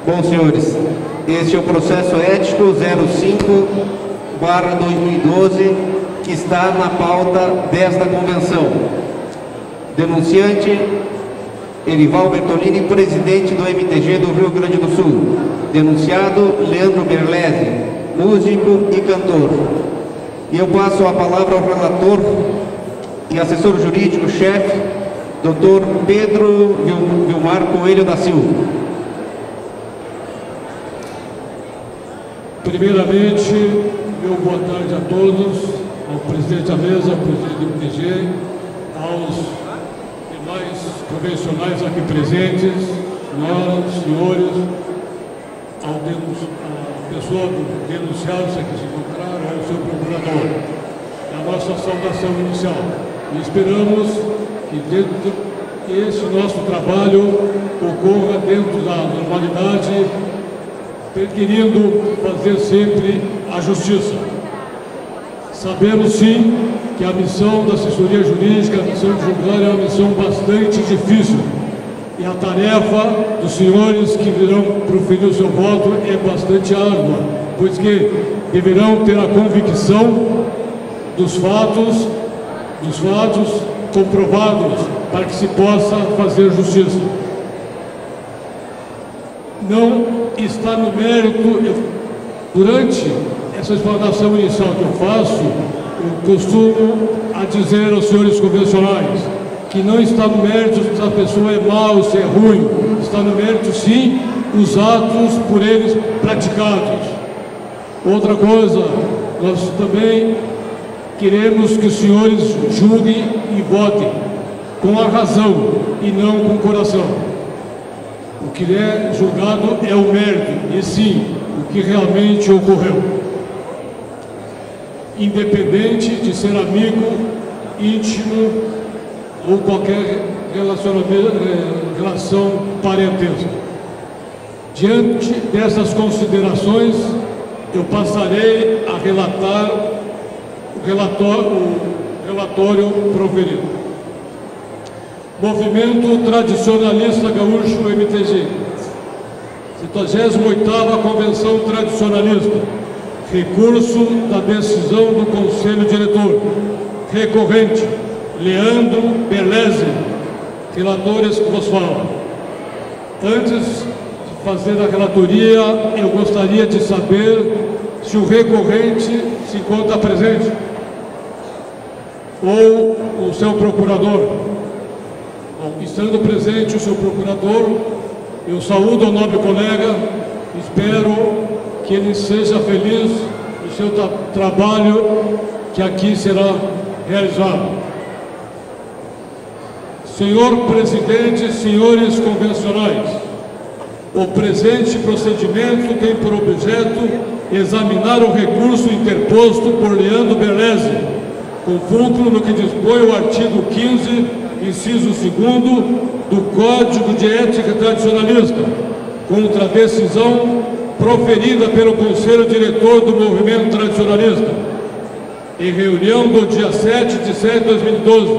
Bom, senhores, este é o processo ético 05/2012, que está na pauta desta convenção. Denunciante, Erival Bertolini, presidente do MTG do Rio Grande do Sul. Denunciado, Leandro Berlese, músico e cantor. E eu passo a palavra ao relator e assessor jurídico-chefe, Dr. Pedro Vilmar Coelho da Silva. Primeiramente, meu boa tarde a todos, ao presidente da mesa, ao presidente do MTG, aos demais convencionais aqui presentes, senhoras, senhores, à pessoa do denunciado, se aqui se encontrar, ao seu procurador. É a nossa saudação inicial. E esperamos que esse nosso trabalho ocorra dentro da normalidade, querendo fazer sempre a justiça. Sabemos, sim, que a missão da assessoria jurídica, a missão de julgar, é uma missão bastante difícil. E a tarefa dos senhores que virão proferir o seu voto é bastante árdua, pois que deverão ter a convicção dos fatos comprovados para que se possa fazer justiça. Não está no mérito, durante essa explanação inicial que eu faço, eu costumo dizer aos senhores convencionais que não está no mérito se a pessoa é má ou se é ruim, está no mérito, sim, os atos por eles praticados. Outra coisa, nós também queremos que os senhores julguem e votem com a razão e não com o coração. O que é julgado é o mérito, e sim, o que realmente ocorreu. Independente de ser amigo, íntimo ou qualquer relação parentesca. Diante dessas considerações, eu passarei a relatar o relatório proferido. Movimento Tradicionalista Gaúcho MTG, 78ª Convenção Tradicionalista, recurso da decisão do Conselho Diretor, recorrente, Leandro Berlese, relatores que vos falam. Antes de fazer a relatoria, eu gostaria de saber se o recorrente se encontra presente, ou o seu procurador. Estando presente o seu procurador, eu saúdo o nobre colega, espero que ele seja feliz no seu trabalho que aqui será realizado. Senhor presidente, senhores convencionais, o presente procedimento tem por objeto examinar o recurso interposto por Leandro Berlese, com fulcro no que dispõe o artigo 15, inciso 2º do Código de Ética Tradicionalista, contra a decisão proferida pelo Conselho Diretor do Movimento Tradicionalista, em reunião do dia 7 de setembro de 2012,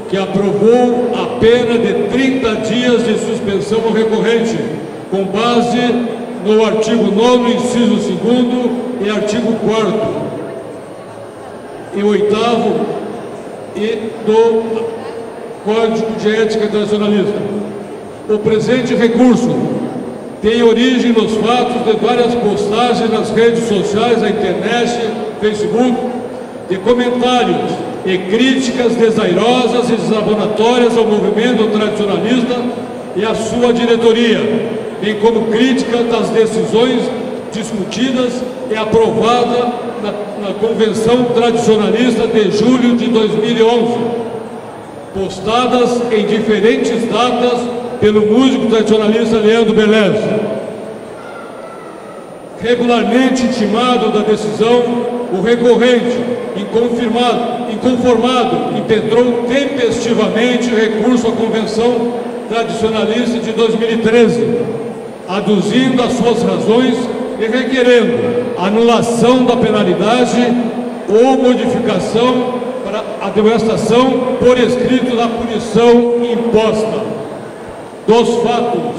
que aprovou a pena de 30 dias de suspensão ao recorrente, com base no artigo 9º, inciso 2º e artigo 4º e 8º do Código de Ética Tradicionalista. O presente recurso tem origem nos fatos de várias postagens nas redes sociais, na internet, Facebook, de comentários e críticas desairosas e desabonatórias ao movimento tradicionalista e à sua diretoria, bem como crítica das decisões discutidas e aprovadas na Convenção Tradicionalista de julho de 2011, postadas em diferentes datas pelo músico tradicionalista Leandro Berlese. Regularmente intimado da decisão, o recorrente, inconformado, impetrou tempestivamente recurso à Convenção Tradicionalista de 2013, aduzindo as suas razões e requerendo anulação da penalidade ou modificação para a demonstração por escrito da punição imposta. Dos fatos,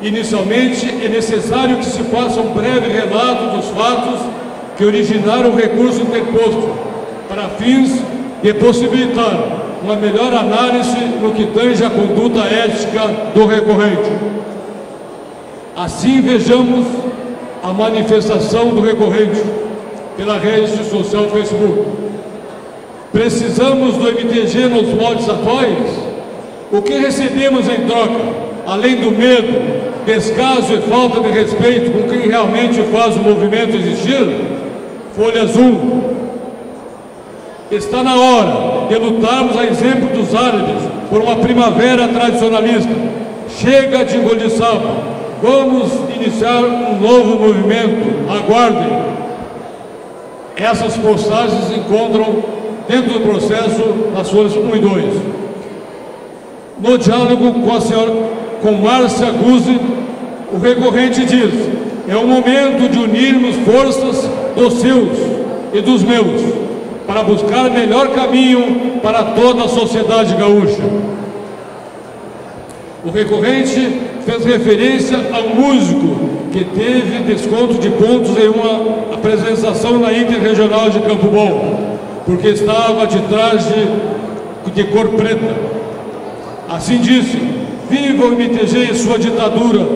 Inicialmente, é necessário que se faça um breve relato dos fatos que originaram o recurso interposto, para fins de possibilitar uma melhor análise no que tange à conduta ética do recorrente. Assim, vejamos a manifestação do recorrente pela rede social Facebook. Precisamos do MTG nos moldes atuais? O que recebemos em troca, além do medo, descaso e falta de respeito com quem realmente faz o movimento existir? Folha azul. Está na hora de lutarmos, a exemplo dos árabes, por uma primavera tradicionalista. Chega de engolir sapo. Vamos iniciar um novo movimento. Aguardem. Essas postagens se encontram dentro do processo nas folhas 1 e 2. No diálogo com Márcia Guzzi, o recorrente diz: é o momento de unirmos forças dos seus e dos meus, para buscar melhor caminho para toda a sociedade gaúcha. O recorrente fez referência ao músico que teve desconto de pontos em uma apresentação na Interregional de Campo Bom, porque estava de traje de cor preta. Assim disse: viva o MTG e sua ditadura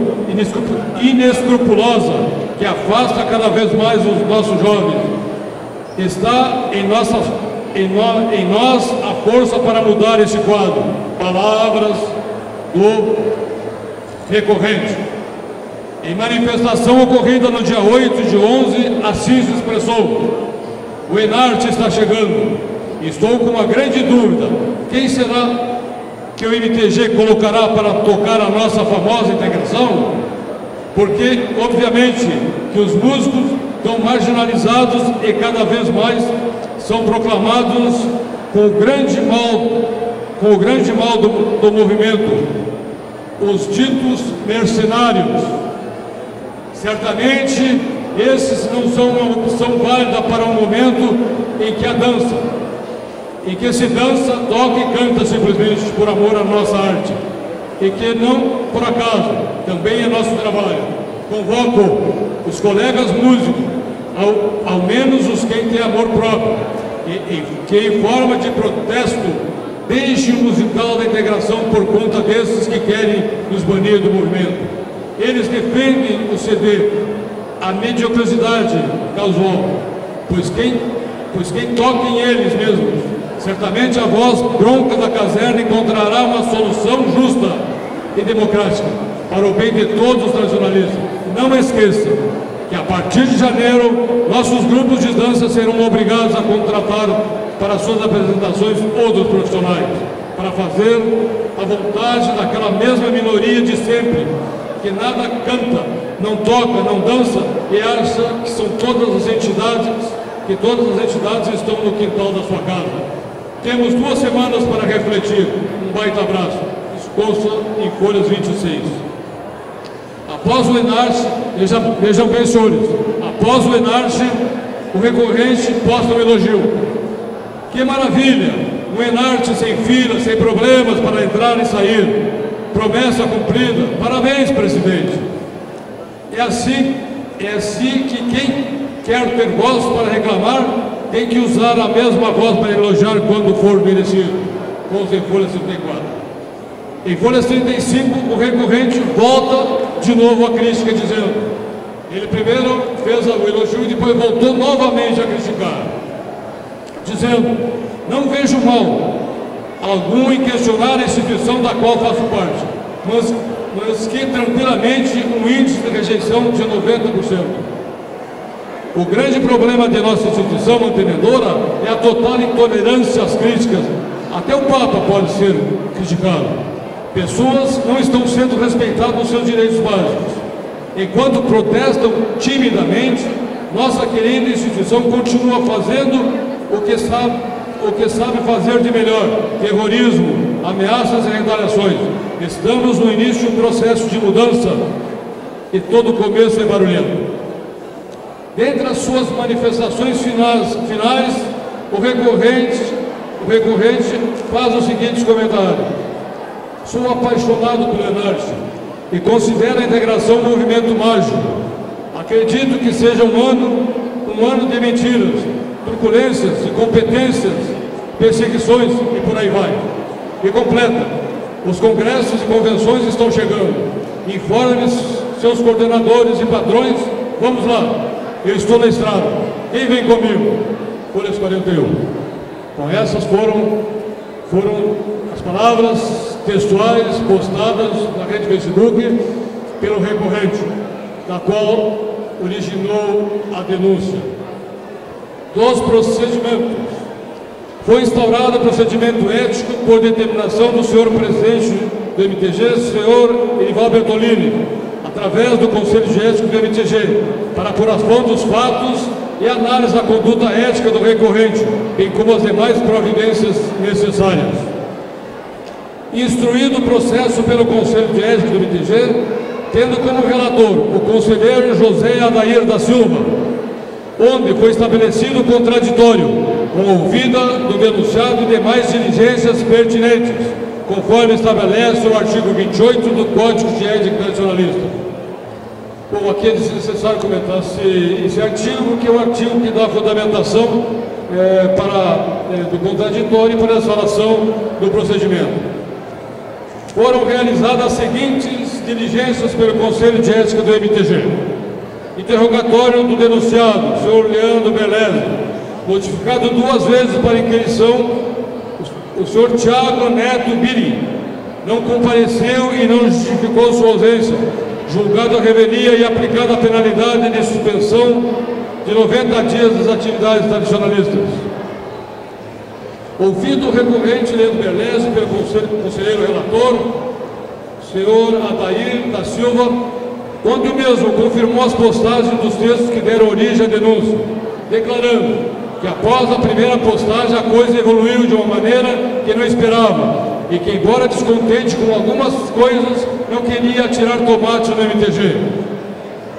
inescrupulosa, que afasta cada vez mais os nossos jovens. Está em nós a força para mudar esse quadro. Palavras do recorrente. Em manifestação ocorrida no dia 8 de 11, assim se expressou: o Enarte está chegando. Estou com uma grande dúvida. Quem será que o MTG colocará para tocar a nossa famosa integração? Porque, obviamente, que os músicos estão marginalizados e cada vez mais são proclamados com o grande mal do movimento, os ditos mercenários. Certamente, esses não são uma opção válida para um momento em que a dança, em que se dança, toca e canta simplesmente por amor à nossa arte, e que não por acaso também é nosso trabalho. Convoco os colegas músicos, ao menos os que têm amor próprio, que em forma de protesto deixem o musical da integração por conta desses que querem nos banir do movimento. Eles defendem o CD, a mediocridade casual, pois quem toca em eles mesmos, certamente a voz bronca da caserna encontrará uma solução justa e democrática para o bem de todos os tradicionalistas. Não esqueça que a partir de janeiro nossos grupos de dança serão obrigados a contratar para suas apresentações outros profissionais, para fazer a vontade daquela mesma minoria de sempre, que nada canta, não toca, não dança e acha que são todas as entidades, que todas as entidades estão no quintal da sua casa. Temos 2 semanas para refletir. Um baita abraço. Isso consta em folhas 26. Após o Enarte, vejam bem, senhores, após o Enarte, o recorrente posta um elogio. Que maravilha! Um Enarte sem fila, sem problemas para entrar e sair. Promessa cumprida. Parabéns, presidente. É assim que quem quer ter voz para reclamar tem que usar a mesma voz para elogiar quando for merecido. Vamos em folha 34. Em folha 35, o recorrente volta de novo a crítica, dizendo: ele primeiro fez o elogio e depois voltou novamente a criticar, dizendo: não vejo mal algum em questionar a instituição da qual faço parte, mas que tranquilamente um índice de rejeição de 90%. O grande problema de nossa instituição mantenedora é a total intolerância às críticas. Até o Papa pode ser criticado. Pessoas não estão sendo respeitadas nos seus direitos básicos. Enquanto protestam timidamente, nossa querida instituição continua fazendo o que sabe fazer de melhor: terrorismo, ameaças e retaliações. Estamos no início de um processo de mudança e todo começo é barulhento. Dentre as suas manifestações finais, o recorrente faz os seguintes comentários: sou apaixonado pelo Enarte, e considero a integração um movimento mágico. Acredito que seja um ano de mentiras, truculências, incompetências, perseguições e por aí vai. E completa: os congressos e convenções estão chegando. Informe seus coordenadores e padrões. Vamos lá, eu estou na estrada. Quem vem comigo? Folhas 41. Então essas foram as palavras textuais postadas na rede Facebook pelo recorrente, da qual originou a denúncia. Dos procedimentos: foi instaurado procedimento ético por determinação do senhor presidente do MTG, senhor Erival Bertolini, através do Conselho de Ética do MTG, para apuração dos fatos e análise da conduta ética do recorrente, bem como as demais providências necessárias. Instruído o processo pelo Conselho de Ética do MTG, tendo como relator o conselheiro José Adair da Silva, onde foi estabelecido o contraditório, com ouvida do denunciado e demais diligências pertinentes, conforme estabelece o artigo 28 do Código de Ética Nacionalista. Bom, aqui é necessário comentar esse artigo, que é o artigo que dá fundamentação do contraditório e para a instalação do procedimento. Foram realizadas as seguintes diligências pelo Conselho de Ética do MTG. Interrogatório do denunciado, senhor Leandro Berlese, notificado 2 vezes para inquirição, o senhor Tiago Neto Biri, não compareceu e não justificou sua ausência, julgado a revelia e aplicada a penalidade de suspensão de 90 dias das atividades tradicionalistas. Ouvido o recorrente Leandro Berlese pelo conselheiro relator, senhor Adair da Silva, onde o mesmo confirmou as postagens dos textos que deram origem à denúncia, declarando que após a primeira postagem a coisa evoluiu de uma maneira que não esperava e que, embora descontente com algumas coisas, não queria atirar tomate no MTG,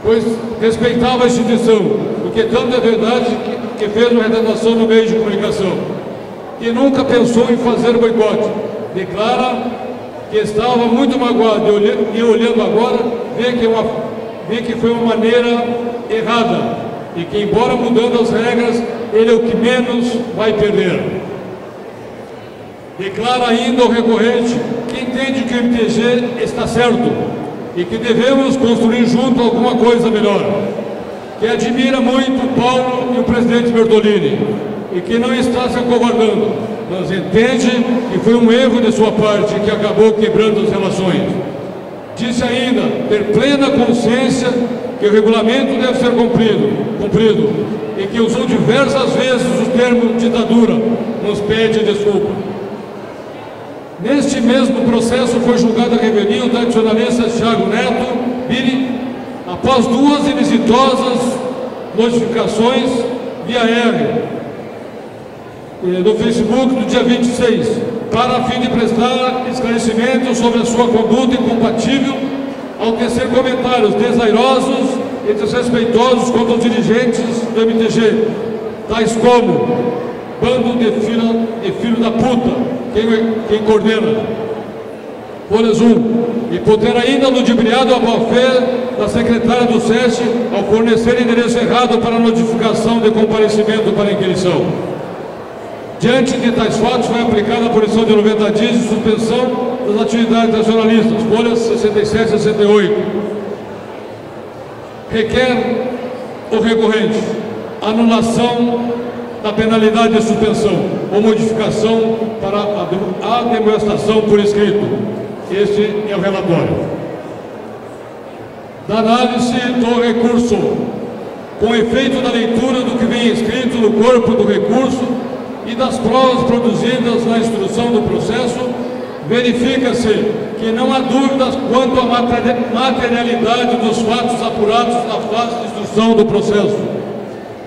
pois respeitava a instituição, o que tanto é verdade que fez uma redação no meio de comunicação, e nunca pensou em fazer boicote. Declara que estava muito magoado e olhando agora, vê que foi uma maneira errada e que, embora mudando as regras, ele é o que menos vai perder. Declara ainda o recorrente que entende que o MTG está certo e que devemos construir junto alguma coisa melhor, que admira muito o Paulo e o presidente Bertolini e que não está se acovardando, mas entende que foi um erro de sua parte que acabou quebrando as relações. Disse ainda ter plena consciência que o regulamento deve ser cumprido e que usou diversas vezes o termo ditadura, nos pede desculpa. Neste mesmo processo foi julgado a revelia o tradicionalista Tiago Neto Biri, após 2 inexitosas notificações via R no Facebook do dia 26, para a fim de prestar esclarecimento sobre a sua conduta incompatível ao tecer comentários desairosos e desrespeitosos contra os dirigentes do MTG, tais como: bando de filho da puta, quem coordena. Folhas 1. E por ter ainda ludibriado a boa-fé da secretária do SESC ao fornecer endereço errado para notificação de comparecimento para inquirição. Diante de tais fatos, foi aplicada a punição de 90 dias de suspensão das atividades nacionalistas. Folhas 67 e 68. Requer o recorrente anulação da penalidade de suspensão ou modificação para a demonstração por escrito. Este é o relatório. Da análise do recurso, com efeito da leitura do que vem escrito no corpo do recurso e das provas produzidas na instrução do processo, verifica-se que não há dúvidas quanto à materialidade dos fatos apurados na fase de instrução do processo,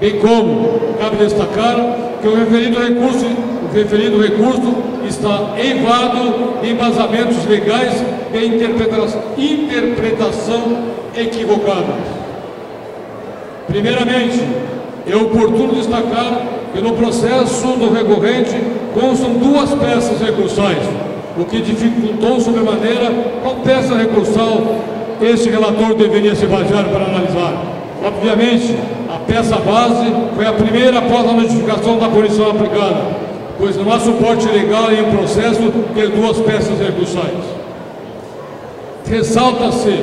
bem como cabe destacar que o referido recurso está eivado de embasamentos legais de interpretação equivocada. Primeiramente, é oportuno destacar que no processo do recorrente constam 2 peças recursais, o que dificultou sobremaneira qual peça recursal esse relator deveria se basear para analisar. Obviamente, a peça base foi a primeira após a notificação da punição aplicada, pois não há suporte legal em um processo ter duas peças recursais. Ressalta-se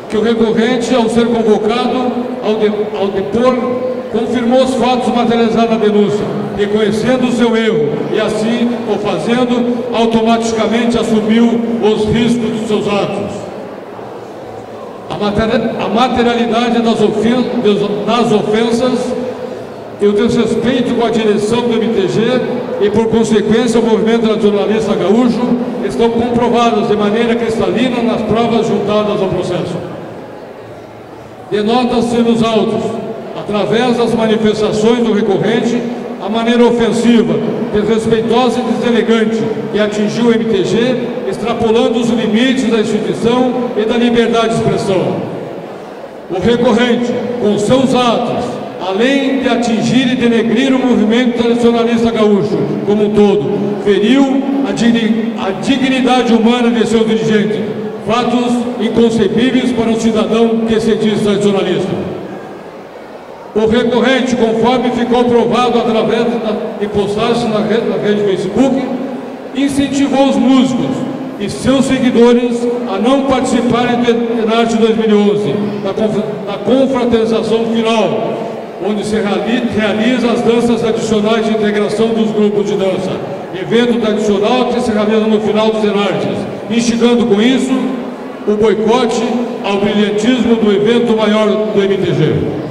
que o recorrente, ao ser convocado ao depor, confirmou os fatos materializados na denúncia, reconhecendo o seu erro e, assim, o fazendo, automaticamente assumiu os riscos dos seus atos. A materialidade das ofensas e o desrespeito com a direção do MTG e, por consequência, o movimento nacionalista gaúcho estão comprovadas de maneira cristalina nas provas juntadas ao processo. Denota-se nos autos, através das manifestações do recorrente, a maneira ofensiva, desrespeitosa e deselegante que atingiu o MTG, extrapolando os limites da instituição e da liberdade de expressão. O recorrente, com seus atos, além de atingir e denegrir o movimento tradicionalista gaúcho como um todo, feriu a dignidade humana de seus dirigentes, fatos inconcebíveis para um cidadão que se diz tradicionalista. O recorrente, conforme ficou provado através de postagens na rede Facebook, incentivou os músicos e seus seguidores a não participarem do Enarte 2011, da confraternização final, onde se realiza as danças tradicionais de integração dos grupos de dança, evento tradicional que se realiza no final dos Enartes, instigando com isso o boicote ao brilhantismo do evento maior do MTG.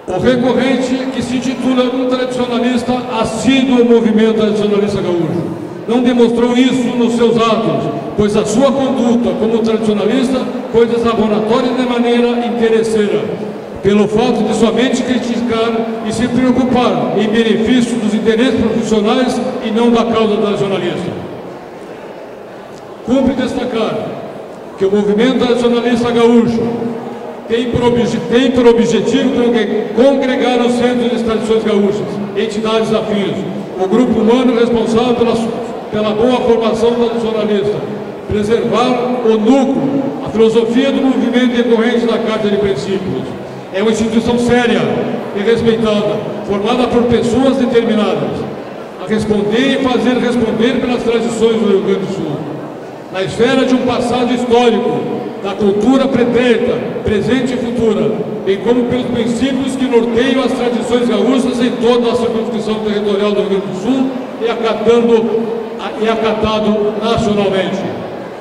O recorrente, que se intitula um tradicionalista assíduo ao movimento tradicionalista gaúcho, não demonstrou isso nos seus atos, pois a sua conduta como tradicionalista foi desabonatoria de maneira interesseira, pelo fato de somente criticar e se preocupar em benefício dos interesses profissionais e não da causa tradicionalista. Cumpre destacar que o movimento tradicionalista gaúcho tem por objetivo congregar os centros de tradições gaúchas, entidades afins, o grupo humano responsável pela boa formação tradicionalista, preservar o núcleo, a filosofia do movimento decorrente da Carta de Princípios. É uma instituição séria e respeitada, formada por pessoas determinadas a responder e fazer responder pelas tradições do Rio Grande do Sul. Na esfera de um passado histórico, da cultura pretérita, presente e futura, bem como pelos princípios que norteiam as tradições gaúchas em toda a circunscrição territorial do Rio Grande do Sul e acatado nacionalmente.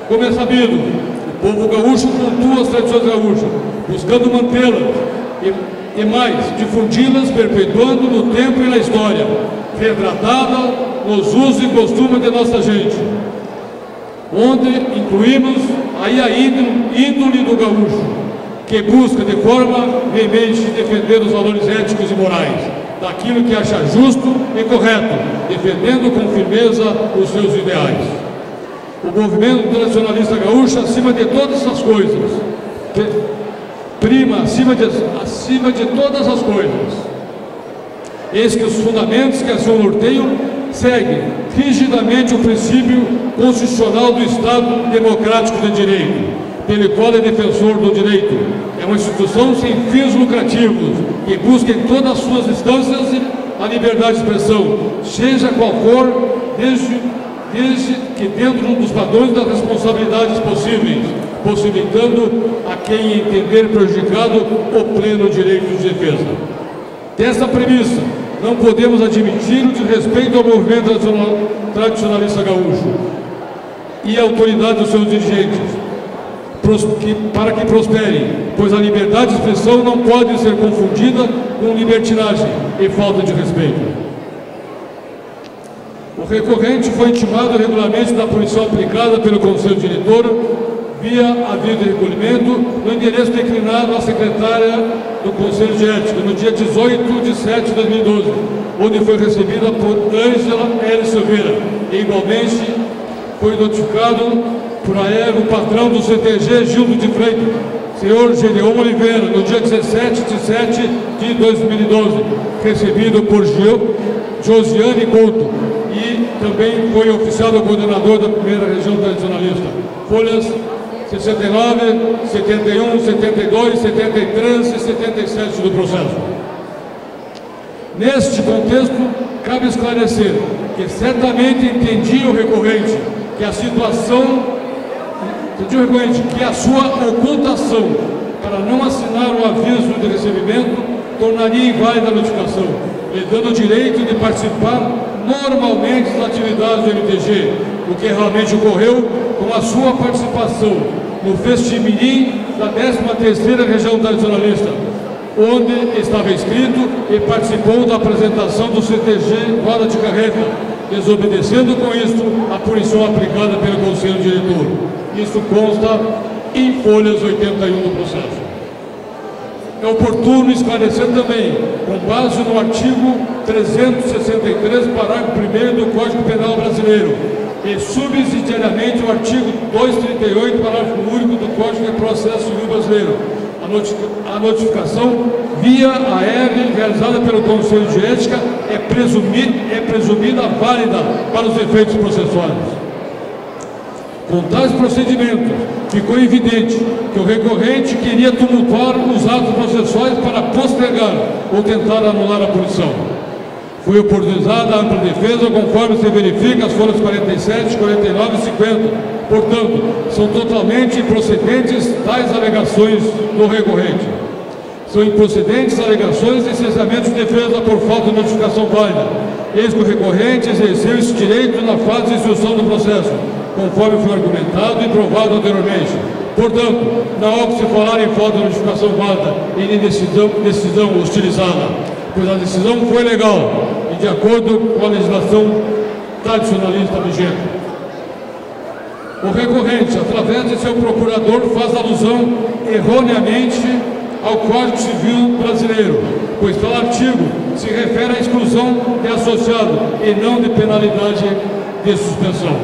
Como é sabido, o povo gaúcho cultua as tradições gaúchas, buscando mantê-las e mais, difundi-las, perpetuando no tempo e na história, retratada nos usos e costumes de nossa gente, onde incluímos aí a índole do gaúcho, que busca de forma veemente defender os valores éticos e morais, daquilo que acha justo e correto, defendendo com firmeza os seus ideais. O movimento tradicionalista gaúcho, acima de todas as coisas, prima acima de todas as coisas. Eis que os fundamentos que assim o norteiam seguem rigidamente o princípio constitucional do Estado democrático de direito, pelo qual é defensor do direito. É uma instituição sem fins lucrativos, que busca em todas as suas instâncias a liberdade de expressão, seja qual for, desde que dentro dos padrões das responsabilidades possíveis, possibilitando a quem entender prejudicado o pleno direito de defesa. Dessa premissa, não podemos admitir o desrespeito ao movimento tradicionalista gaúcho e à autoridade dos seus dirigentes, para que prosperem, pois a liberdade de expressão não pode ser confundida com libertinagem e falta de respeito. O recorrente foi intimado regularmente da punição aplicada pelo Conselho Diretor via aviso de recolhimento no endereço declinado à secretária do Conselho de Ética no dia 18 de 7 de 2012, onde foi recebida por Ângela L. Silveira. E igualmente foi notificado por o patrão do CTG, Gildo de Freitas, senhor Gedeon Oliveira, no dia 17 de 7 de 2012, recebido por Josiane Couto, e também foi oficial coordenador da primeira região tradicionalista. Folhas 69, 71, 72, 73 e 77 do processo. Neste contexto, cabe esclarecer que certamente entendia o recorrente que a situação, que a sua ocultação para não assinar o aviso de recebimento tornaria inválida a notificação, lhe dando o direito de participar normalmente das atividades do MTG, o que realmente ocorreu com a sua participação no Festimirim da 13ª Região Tradicionalista, onde estava inscrito e participou da apresentação do CTG Roda de Carreta, desobedecendo com isto a punição aplicada pelo Conselho Diretor. Isso consta em folhas 81 do processo. É oportuno esclarecer também, com base no artigo 363, parágrafo 1º do Código Penal Brasileiro, e subsidiariamente o artigo 238, parágrafo único do Código de Processo Civil Brasileiro, a notificação via AR realizada pelo Conselho de Ética é presumida válida para os efeitos processuais. Com tais procedimentos, ficou evidente que o recorrente queria tumultuar os atos processuais para postergar ou tentar anular a punição. Foi oportunizada a ampla defesa, conforme se verifica as folhas 47, 49 e 50. Portanto, são totalmente improcedentes tais alegações do recorrente. São improcedentes alegações de cessamento de defesa por falta de notificação válida, eis que o recorrente exerceu esse direito na fase de instrução do processo, conforme foi argumentado e provado anteriormente. Portanto, não há que se falar em falta de notificação válida e em decisão hostilizada, pois a decisão foi legal e de acordo com a legislação tradicionalista vigente. O recorrente, através de seu procurador, faz alusão erroneamente ao Código Civil Brasileiro, pois tal artigo se refere à exclusão de associado e não de penalidade de suspensão.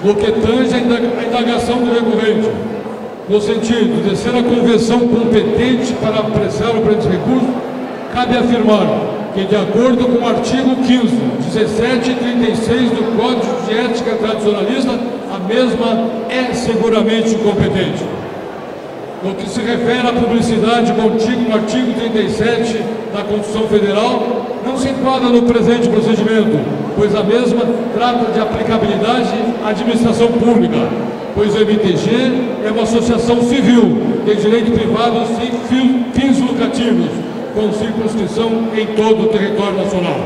No que tange a indagação do recorrente, no sentido de ser a convenção competente para apreciar o presente recurso, cabe afirmar que, de acordo com o artigo 15, 17 e 36 do Código de Ética Tradicionalista, a mesma é seguramente competente. No que se refere à publicidade contida no artigo 37 da Constituição Federal, não se enquadra no presente procedimento, pois a mesma trata de aplicabilidade à administração pública, pois o MTG é uma associação civil de direito privado sem fins lucrativos, com circunscrição em todo o território nacional.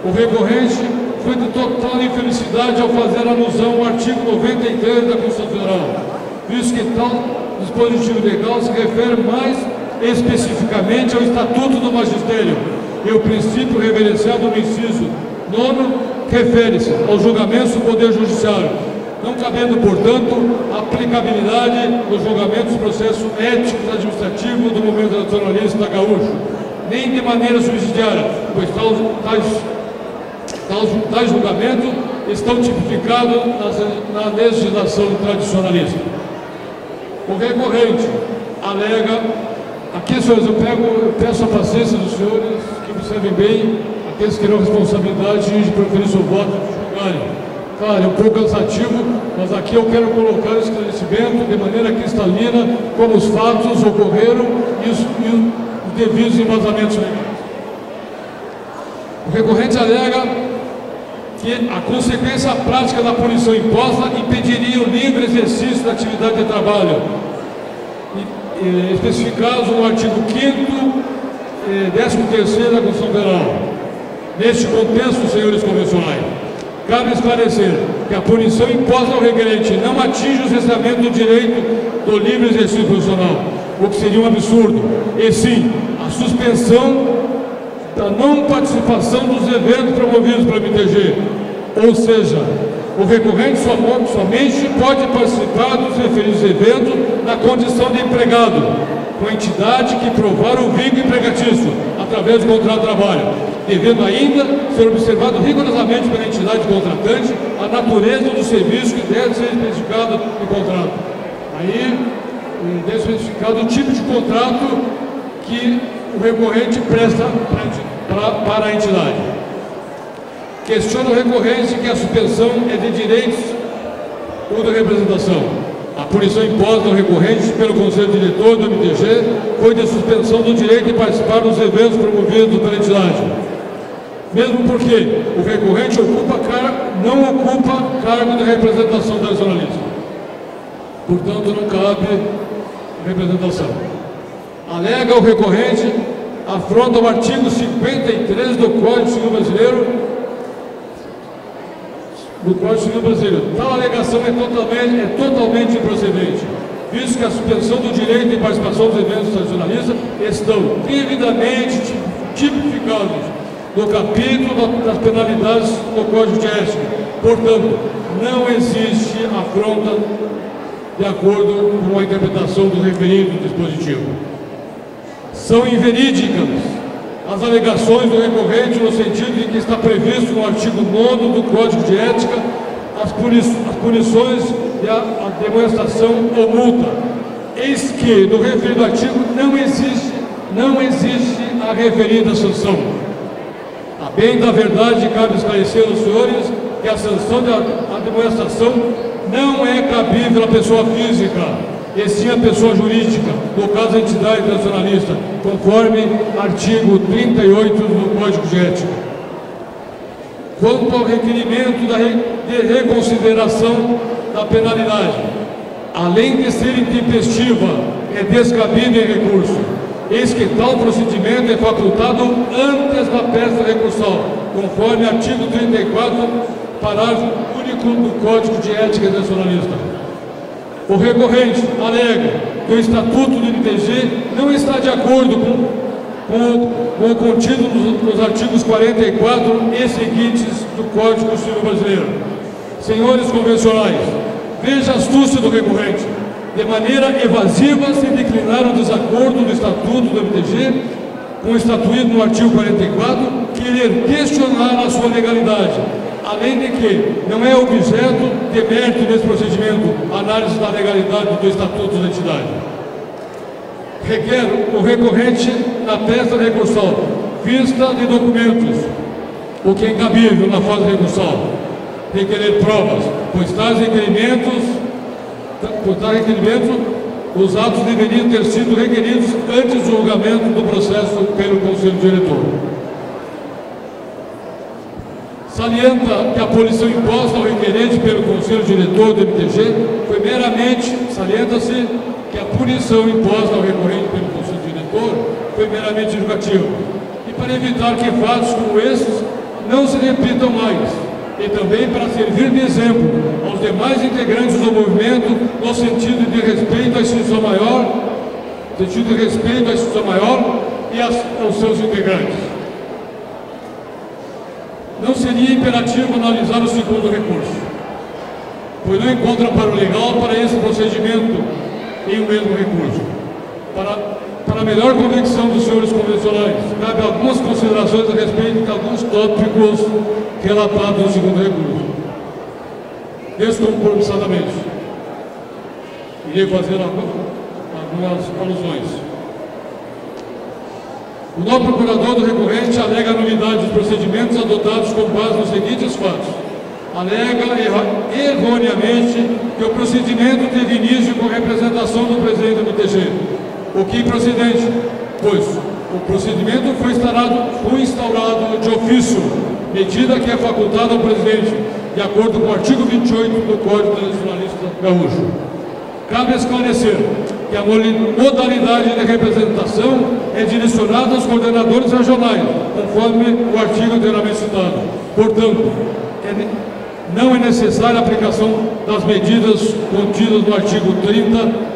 O recorrente foi de total infelicidade ao fazer alusão ao artigo 93 da Constituição Federal, visto que tal dispositivo legal se refere mais especificamente ao Estatuto do Magistério, e o princípio reverenciado no inciso 9 refere-se aos julgamentos do Poder Judiciário, não cabendo, portanto, aplicabilidade dos julgamentos do processo ético administrativo do movimento nacionalista gaúcho, nem de maneira subsidiária, pois tais julgamentos estão tipificados na legislação tradicionalista. O recorrente alega, aqui, senhores, eu peço a paciência dos senhores que observem bem, aqueles que terão responsabilidade de preferir seu voto de julgarem. Claro, é um pouco cansativo, mas aqui eu quero colocar o esclarecimento de maneira cristalina como os fatos ocorreram e os devidos embasamentos legais. O recorrente alega que a consequência prática da punição imposta impediria o livre exercício da atividade de trabalho, especificados no artigo 5º e 13º da Constituição Federal. Neste contexto, senhores convencionais, cabe esclarecer que a punição imposta ao requerente não atinge o cessamento do direito do livre exercício profissional, o que seria um absurdo, e sim a suspensão da não participação dos eventos promovidos pelo MTG, ou seja, o recorrente somente pode participar dos referidos eventos na condição de empregado, com a entidade que provar o vínculo empregatício, através do contrato de trabalho, devendo ainda ser observado rigorosamente pela entidade contratante a natureza do serviço que deve ser especificado no contrato. Aí, deve ser especificado o tipo de contrato que o recorrente presta para a entidade. Questiona o recorrente que a suspensão é de direitos ou de representação. A punição imposta ao recorrente pelo Conselho Diretor do MTG foi de suspensão do direito de participar dos eventos promovidos pela entidade. Mesmo porque o recorrente não ocupa cargo de representação tradicionalista. Portanto, não cabe representação. Alega o recorrente, afronta o artigo 53 do Código Civil Brasileiro. Tal alegação é totalmente improcedente, visto que a suspensão do direito de participação dos eventos tradicionalistas estão devidamente tipificados no capítulo das penalidades do Código de Ética. Portanto, não existe afronta de acordo com a interpretação do referido dispositivo. São inverídicas as alegações do recorrente no sentido de que está previsto no artigo 9º do Código de Ética as punições de a demonstração ou multa. Eis que no referido artigo não existe a referida sanção. A bem da verdade, cabe esclarecer aos senhores que a sanção da demonstração não é cabível à pessoa física, e sim à pessoa jurídica, no caso a entidade tradicionalista, conforme artigo 38 do Código de Ética. Quanto ao requerimento de reconsideração da penalidade, além de ser intempestiva, é descabida em recurso, eis que tal procedimento é facultado antes da peça recursal, conforme artigo 34, parágrafo único do Código de Ética Tradicionalista. O recorrente alega que o Estatuto do MTG não está de acordo com o contido nos artigos 44 e seguintes do Código Civil Brasileiro. Senhores convencionais, veja a astúcia do recorrente. De maneira evasiva se declinaram o desacordo do Estatuto do MTG com o estatuído no artigo 44, querer questionar a sua legalidade, além de que não é objeto de mérito desse procedimento a análise da legalidade do Estatuto da entidade. Requer o recorrente na peça recursal vista de documentos, o que é incabível na fase recursal, requerer provas, pois tais requerimentos, os atos deveriam ter sido requeridos antes do julgamento do processo pelo Conselho Diretor. Salienta que a punição imposta ao requerente pelo Conselho Diretor do MTG foi meramente, salienta-se que a punição imposta ao recorrente pelo Conselho Diretor foi meramente educativa. E para evitar que fatos como esses não se repitam mais, e também para servir de exemplo aos demais integrantes do movimento no sentido de respeito à instituição maior, e aos seus integrantes. Não seria imperativo analisar o segundo recurso, pois não encontra amparo legal para esse procedimento em um mesmo recurso. Para a melhor convicção dos senhores convencionais, cabe algumas considerações a respeito de alguns tópicos relatados no segundo recurso. Descompromissadamente, irei fazer algumas alusões. O novo procurador do recorrente alega a nulidade dos procedimentos adotados com base nos seguintes fatos. Alega erroneamente que o procedimento teve início com representação do presidente do MTG, o que é improcedente, pois o procedimento foi instaurado de ofício, medida que é facultada ao presidente, de acordo com o artigo 28 do Código Tradicionalista Gaúcho. Cabe esclarecer que a modalidade de representação é direcionada aos coordenadores regionais, conforme o artigo anteriormente citado. Portanto, não é necessária a aplicação das medidas contidas no artigo 30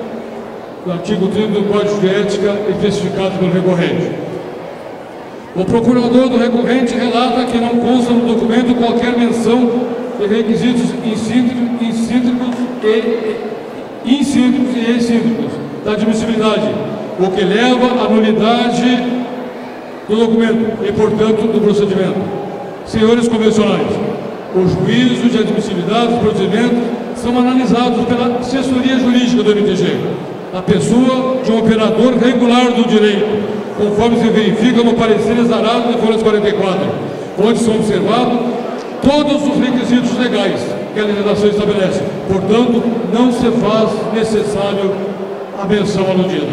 do Código de Ética especificado pelo recorrente. O procurador do recorrente relata que não consta no documento qualquer menção de requisitos incíndicos e excíndicos da admissibilidade, o que leva à nulidade do documento e, portanto, do procedimento. Senhores convencionais, os juízos de admissibilidade dos procedimentos são analisados pela assessoria jurídica do MTG, a pessoa de um operador regular do direito, conforme se verifica no parecer exarado de folha 44, onde são observados todos os requisitos legais que a legislação estabelece. Portanto, não se faz necessário a menção aludida.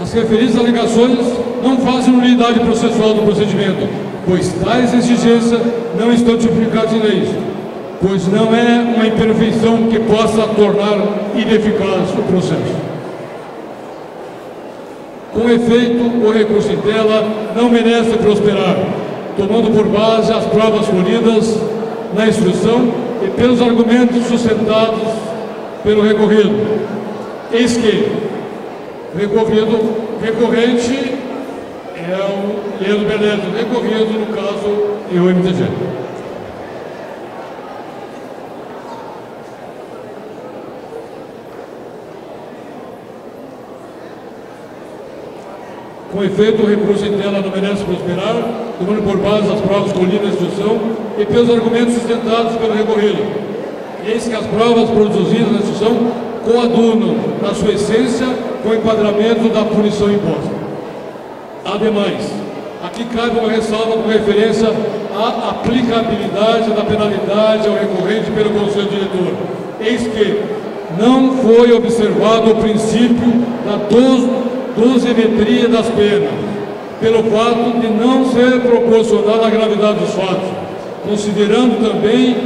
As referidas alegações não fazem nulidade processual do procedimento, pois tais exigências não estão tipificadas em leis, pois não é uma imperfeição que possa tornar ineficaz o processo. Com efeito, o recurso em tela não merece prosperar, tomando por base as provas colhidas na instrução e pelos argumentos sustentados pelo recorrido. Eis que recorrente é o Leandro Beleza, recorrido, no caso, é o MTG. Com efeito, o recurso em tela não merece prosperar, tomando por base as provas colhidas na instrução e pelos argumentos sustentados pelo recorrido. Eis que as provas produzidas na instrução coadunam, na sua essência, com o enquadramento da punição imposta. Ademais, aqui cabe uma ressalva com referência à aplicabilidade da penalidade ao recorrente pelo Conselho Diretor. Eis que não foi observado o princípio da dosimetria das penas, pelo fato de não ser proporcional à gravidade dos fatos, considerando também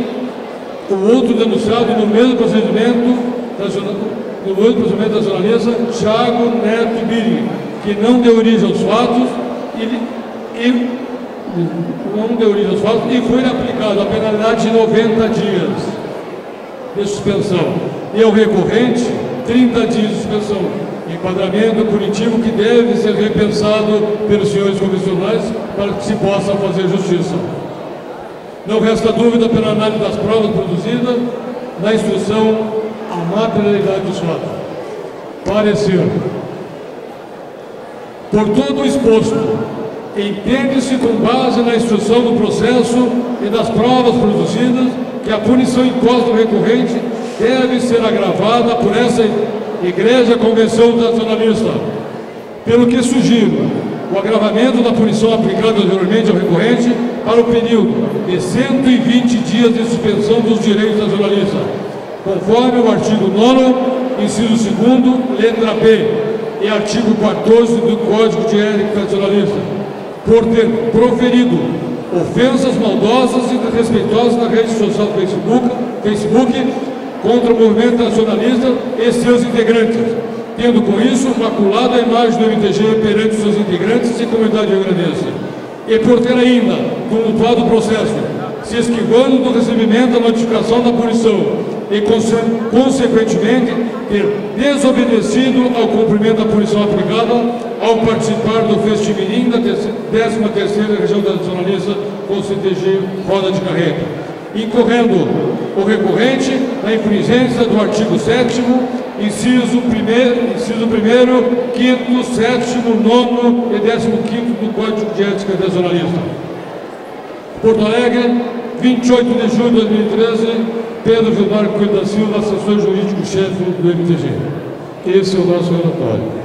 o outro denunciado no mesmo procedimento da jornalista Thiago Neto Biri, que não deu origem aos fatos e foi aplicado a penalidade de 90 dias de suspensão e ao recorrente 30 dias de suspensão. Enquadramento punitivo que deve ser repensado pelos senhores convencionais para que se possa fazer justiça. Não resta dúvida pela análise das provas produzidas na instrução a materialidade dos fatos. Parecer. Por todo o exposto, entende-se com base na instrução do processo e das provas produzidas que a punição imposta ao recorrente deve ser agravada por essa Igreja Convenção Nacionalista, pelo que sugiro o agravamento da punição aplicada anteriormente ao recorrente para o período de 120 dias de suspensão dos direitos da jornalista, conforme o artigo 9º, inciso 2º, letra B, e artigo 14 do Código de Ética Nacionalista, por ter proferido ofensas maldosas e desrespeitosas na rede social Facebook contra o movimento nacionalista e seus integrantes, tendo com isso maculado a imagem do MTG perante seus integrantes e comunidade rio-grandense, e por ter ainda tumultuado o processo, se esquivando do recebimento da notificação da punição e, consequentemente, ter desobedecido ao cumprimento da punição aplicada ao participar do Festimirim da 13ª Região Nacionalista com o CTG Roda de Carreta, incorrendo o recorrente na infringência do artigo 7º, inciso 1º, 5º, 7º, 9º e 15º do Código de Ética Nacionalista. Porto Alegre, 28 de julho de 2013, Pedro Gilmar Coelho da Silva, assessor jurídico-chefe do MTG. Esse é o nosso relatório.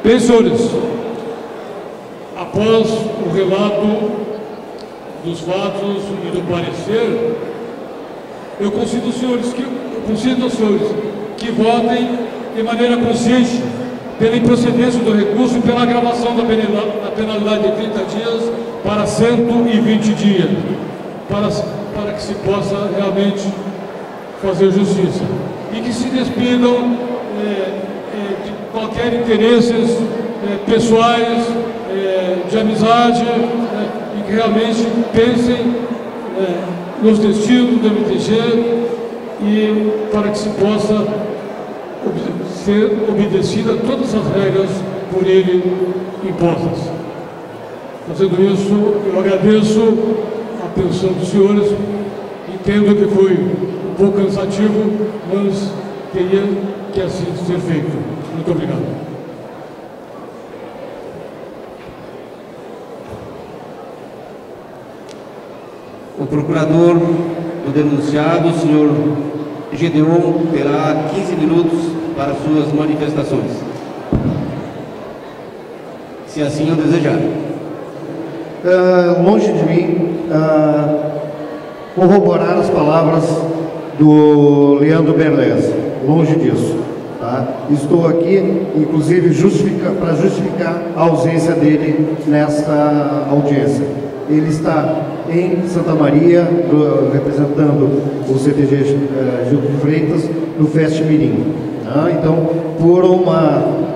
Bem, senhores, após o relato dos fatos e do parecer, eu consigo aos senhores que votem de maneira consciente pela improcedência do recurso e pela agravação da penalidade de 30 dias para 120 dias, para que se possa realmente fazer justiça. E que se despidam de qualquer interesses pessoais, de amizade, e que realmente pensem nos destinos do MTG e para que se possa ser obedecida todas as regras por ele impostas. Fazendo isso, eu agradeço a atenção dos senhores, entendo que foi um pouco cansativo, mas teria que assim ser feito. Muito obrigado. O procurador do denunciado, o senhor Gedeon, terá 15 minutos para suas manifestações, se assim o desejar. Longe de mim corroborar as palavras do Leandro Berlese, longe disso. Tá? Estou aqui, inclusive, para justificar a ausência dele nesta audiência. Ele está em Santa Maria, representando o CTG Gil de Freitas, no Fest Mirim. Tá? Então, por uma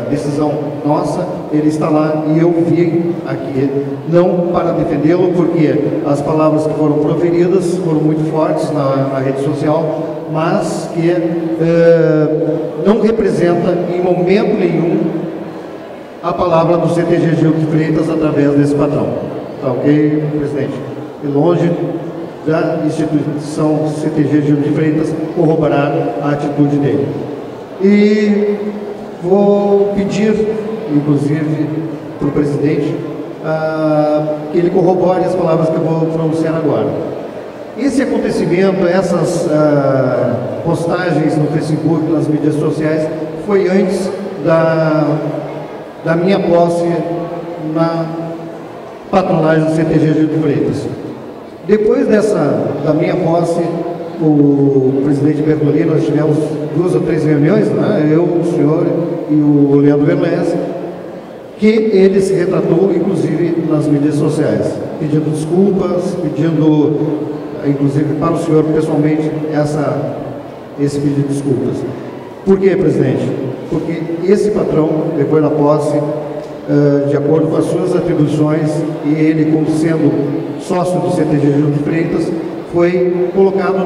decisão nossa, ele está lá e eu vim aqui, não para defendê-lo, porque as palavras que foram proferidas foram muito fortes na rede social, mas que não representa em momento nenhum a palavra do CTG Gil de Freitas através desse patrão. Tá ok, presidente? E longe da instituição CTG Gil de Freitas corroborar a atitude dele. E vou pedir, inclusive, para o presidente que ele corrobore as palavras que eu vou pronunciar agora. Esse acontecimento, essas postagens no Facebook, nas mídias sociais, foi antes da minha posse na patronagem do CTG Gil de Freitas. Depois da minha posse, o presidente Bertolini, nós tivemos 2 ou 3 reuniões, né? Eu, o senhor e o Leandro Berlese, que ele se retratou, inclusive, nas mídias sociais, pedindo desculpas, pedindo, inclusive, para o senhor, pessoalmente, esse pedido de desculpas. Por quê, presidente? Porque esse patrão, depois da posse, de acordo com as suas atribuições, e ele, como sendo sócio do CTG Gil de Freitas, foi colocado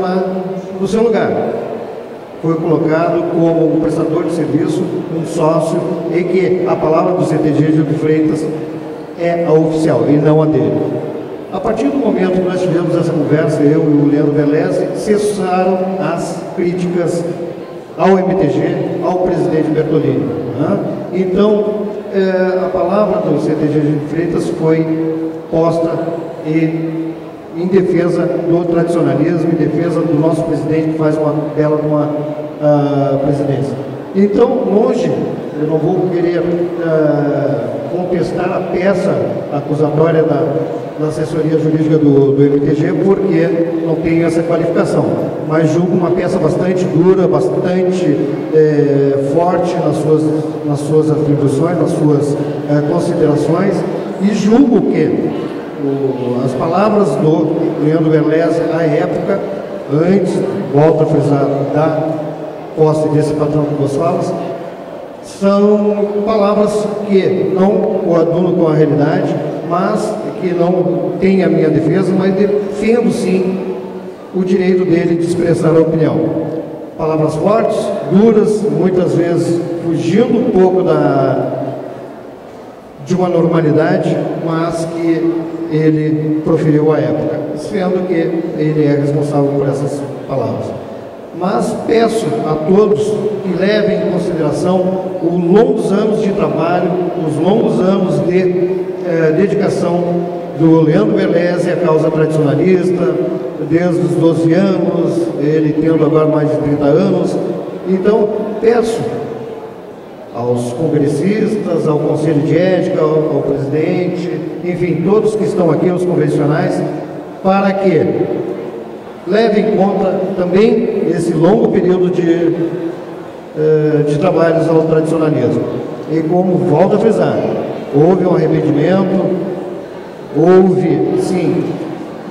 no seu lugar. Foi colocado como um prestador de serviço, um sócio, e que a palavra do CTG Gil de Freitas é a oficial e não a dele. A partir do momento que nós tivemos essa conversa, eu e o Leandro Berlese, cessaram as críticas ao MTG, ao presidente Bertolini. Né? Então, a palavra do CTG Gil de Freitas foi posta em defesa do tradicionalismo, em defesa do nosso presidente, que faz uma bela presidência. Então, longe, eu não vou querer contestar a peça acusatória da assessoria jurídica do MTG, porque não tenho essa qualificação, mas julgo uma peça bastante dura, bastante forte nas suas atribuições, nas suas considerações, e julgo que as palavras do Leandro Berlese, à época, antes, volto a frisar, da posse desse patrão que vos falas, são palavras que não coadunam com a realidade, mas que não têm a minha defesa, mas defendo sim o direito dele de expressar a opinião. Palavras fortes, duras, muitas vezes fugindo um pouco de uma normalidade, mas que ele proferiu à época, sendo que ele é responsável por essas palavras. Mas peço a todos que levem em consideração os longos anos de trabalho, os longos anos de dedicação do Leandro Berlese à causa tradicionalista, desde os 12 anos, ele tendo agora mais de 30 anos. Então, peço aos congressistas, ao Conselho de Ética, ao presidente, enfim, todos que estão aqui, os convencionais, para que levem em conta também esse longo período de trabalhos ao tradicionalismo. E como volto a frisar, houve um arrependimento, houve, sim,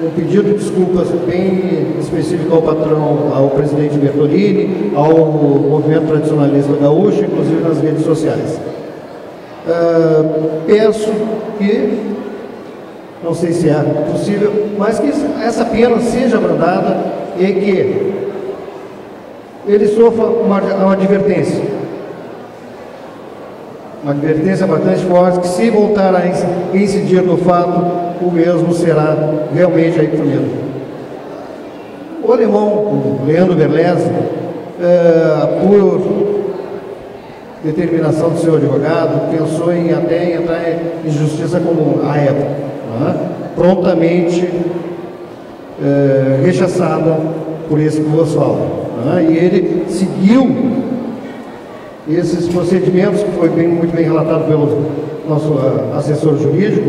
um pedido de desculpas bem específico ao patrão, ao presidente Bertolini, ao movimento tradicionalista gaúcho, inclusive nas redes sociais. Peço que, não sei se é possível, mas que essa pena seja abrandada e que ele sofra uma advertência. Uma advertência bastante forte, que se voltar a incidir no fato, o mesmo será realmente aí punido. O alemão, o Leandro Berlese, por determinação do seu advogado, pensou em até entrar em justiça comum à época, né? Prontamente rechaçada por esse que vos falo, né? E ele seguiu esses procedimentos, que foi muito bem relatado pelo nosso assessor jurídico,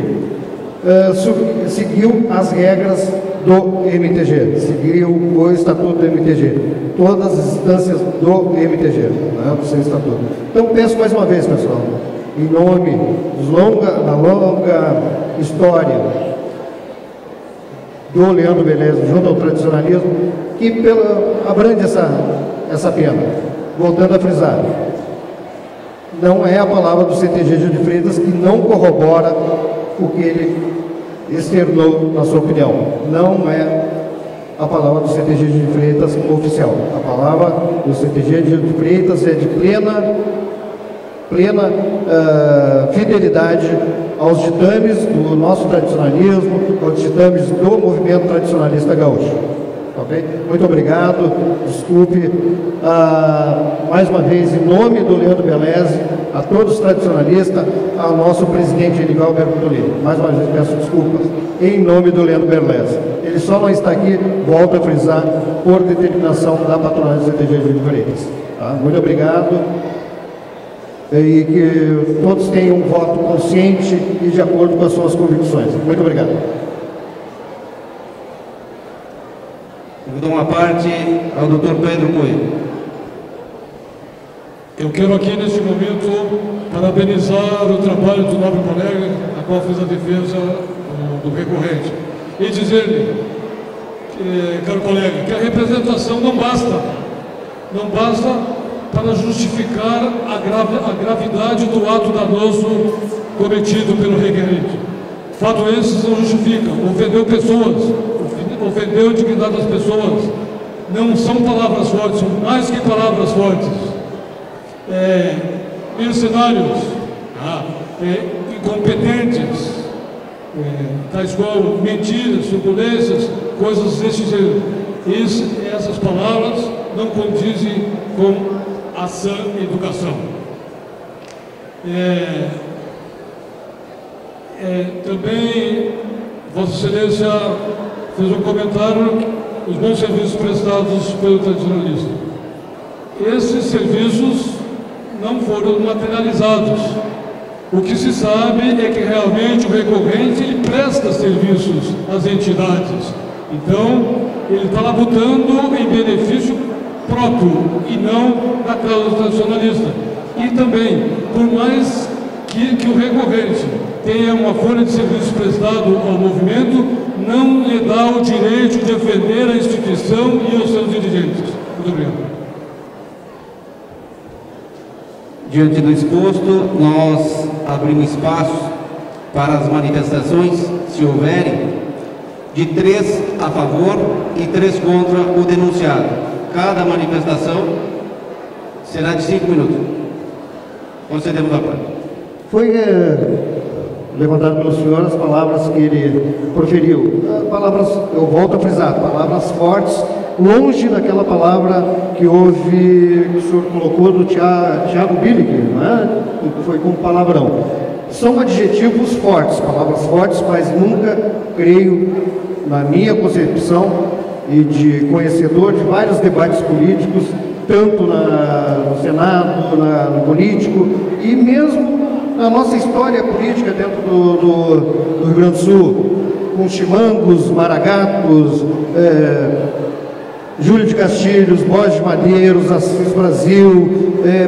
seguiu as regras do MTG, seguiu o Estatuto do MTG, todas as instâncias do MTG, né, do seu Estatuto. Então, peço mais uma vez, pessoal, em nome da longa história do Leandro Beleza, junto ao tradicionalismo, que abrange essa pena. Voltando a frisar, não é a palavra do CTG Gil de Freitas que não corrobora o que ele externou na sua opinião. Não é a palavra do CTG Gil de Freitas oficial. A palavra do CTG Gil de Freitas é de plena fidelidade aos ditames do nosso tradicionalismo, aos ditames do movimento tradicionalista gaúcho. Okay? Muito obrigado, desculpe, mais uma vez, em nome do Leandro Beleza, a todos os tradicionalistas, ao nosso presidente Edivaldo Bertolini. Mais uma vez peço desculpas, em nome do Leandro Beleza. Ele só não está aqui, volto a frisar, por determinação da patronagem do CTG Gil de Freitas. Tá? Muito obrigado. E que todos tenham um voto consciente e de acordo com as suas convicções. Muito obrigado. Eu dou uma parte ao Dr. Pedro Coelho. Eu quero aqui, neste momento, parabenizar o trabalho do nobre colega, a qual fez a defesa do recorrente, e dizer-lhe, caro colega, que a representação não basta para justificar a gravidade do ato danoso cometido pelo requerente. Fato esses não justificam, ofendeu pessoas, ofendeu a dignidade das pessoas. Não são palavras fortes, são mais que palavras fortes. Mercenários, incompetentes, tais qual mentiras, suculências, coisas desse gênero. Essas palavras não condizem com a sã educação. Também, Vossa Excelência fez um comentário dos bons serviços prestados pelo tradicionalista. Esses serviços não foram materializados. O que se sabe é que realmente o recorrente ele presta serviços às entidades. Então, ele está labutando em benefício próprio e não da causa tradicionalista. E também, por mais que o recorrente tenha uma folha de serviço prestado ao movimento, não lhe dá o direito de ofender a instituição e os seus dirigentes. Muito obrigado. Diante do exposto, nós abrimos espaço para as manifestações, se houverem, de 3 a favor e 3 contra o denunciado. Cada manifestação será de 5 minutos. Concedemos a palavra. Foi levantado pelo senhor as palavras que ele proferiu. Palavras, eu volto a frisar, palavras fortes, longe daquela palavra que houve, que o senhor colocou do Tiago Billig, não é? Que foi com palavrão. São adjetivos fortes, palavras fortes, mas nunca creio, na minha concepção e de conhecedor de vários debates políticos, tanto no Senado, no político e mesmo na nossa história política dentro do Rio Grande do Sul, com Chimangos, Maragatos, Júlio de Castilhos, Borges de Madeiros, Assis Brasil,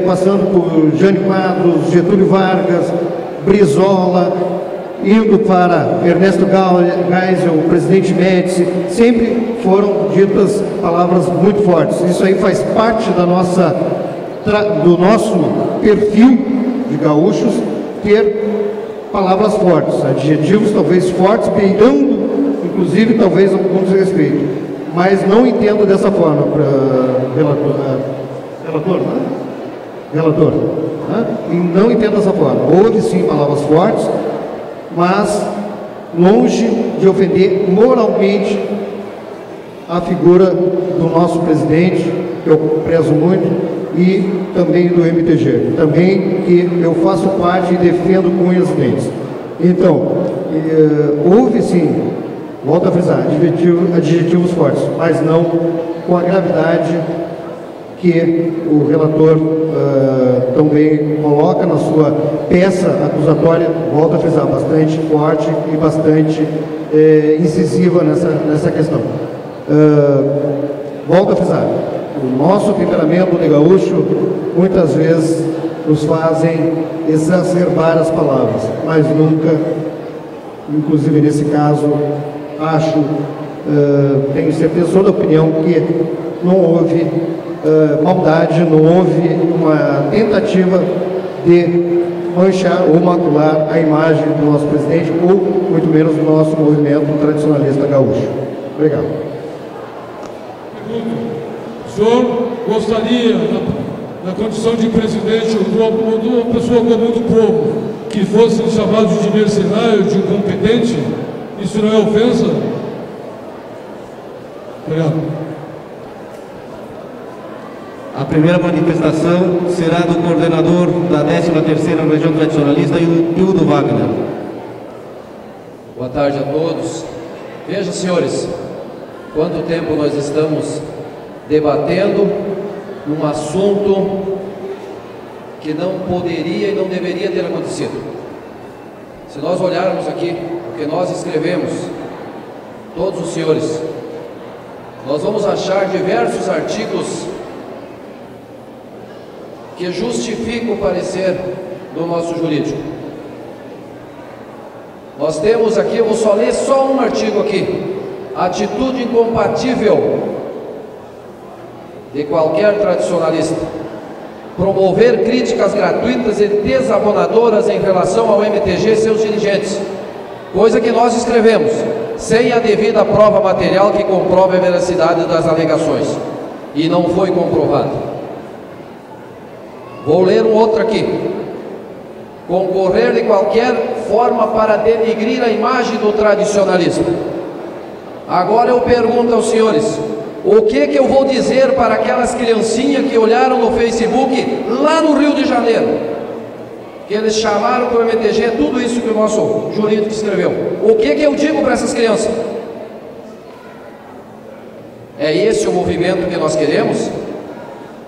passando por Jânio Quadros, Getúlio Vargas, Brizola, indo para Ernesto Geisel, o presidente Médici, sempre foram ditas palavras muito fortes. Isso aí faz parte do nosso perfil de gaúchos, ter palavras fortes, adjetivos talvez fortes, beirando, inclusive, talvez algum desrespeito. Mas não entendo dessa forma, relator, né? E não entendo dessa forma. Houve sim palavras fortes, mas longe de ofender moralmente a figura do nosso presidente, que eu prezo muito, e também do MTG, também que eu faço parte e defendo com unhas e dentes. Então, houve sim, volto a frisar, adjetivos fortes, mas não com a gravidade que o relator também coloca na sua peça acusatória, volto a frisar, bastante forte e bastante incisiva nessa questão. Volto a frisar, o nosso temperamento de gaúcho muitas vezes nos fazem exacerbar as palavras, mas nunca, inclusive nesse caso, acho, tenho certeza, sou da opinião que não houve maldade, não houve uma tentativa de manchar ou macular a imagem do nosso presidente ou, muito menos, do nosso movimento tradicionalista gaúcho. Obrigado. O senhor gostaria, na condição de presidente, de uma pessoa comum do povo, que fosse chamado de mercenário, de incompetente? Isso não é ofensa? Obrigado. A primeira manifestação será do coordenador da 13ª Região Tradicionalista, Hildo Wagner. Boa tarde a todos. Veja, senhores, quanto tempo nós estamos debatendo um assunto que não poderia e não deveria ter acontecido. Se nós olharmos aqui o que nós escrevemos, todos os senhores, nós vamos achar diversos artigos que justificam o parecer do nosso jurídico. Nós temos aqui, eu vou só ler só um artigo aqui: atitude incompatível de qualquer tradicionalista, promover críticas gratuitas e desabonadoras em relação ao MTG e seus dirigentes, coisa que nós escrevemos, sem a devida prova material que comprove a veracidade das alegações, e não foi comprovado. Vou ler um outro aqui: concorrer de qualquer forma para denigrir a imagem do tradicionalismo. Agora eu pergunto aos senhores, o que eu vou dizer para aquelas criancinhas que olharam no Facebook lá no Rio de Janeiro, que eles chamaram para o MTG tudo isso que o nosso jurídico escreveu? O que eu digo para essas crianças? É esse o movimento que nós queremos?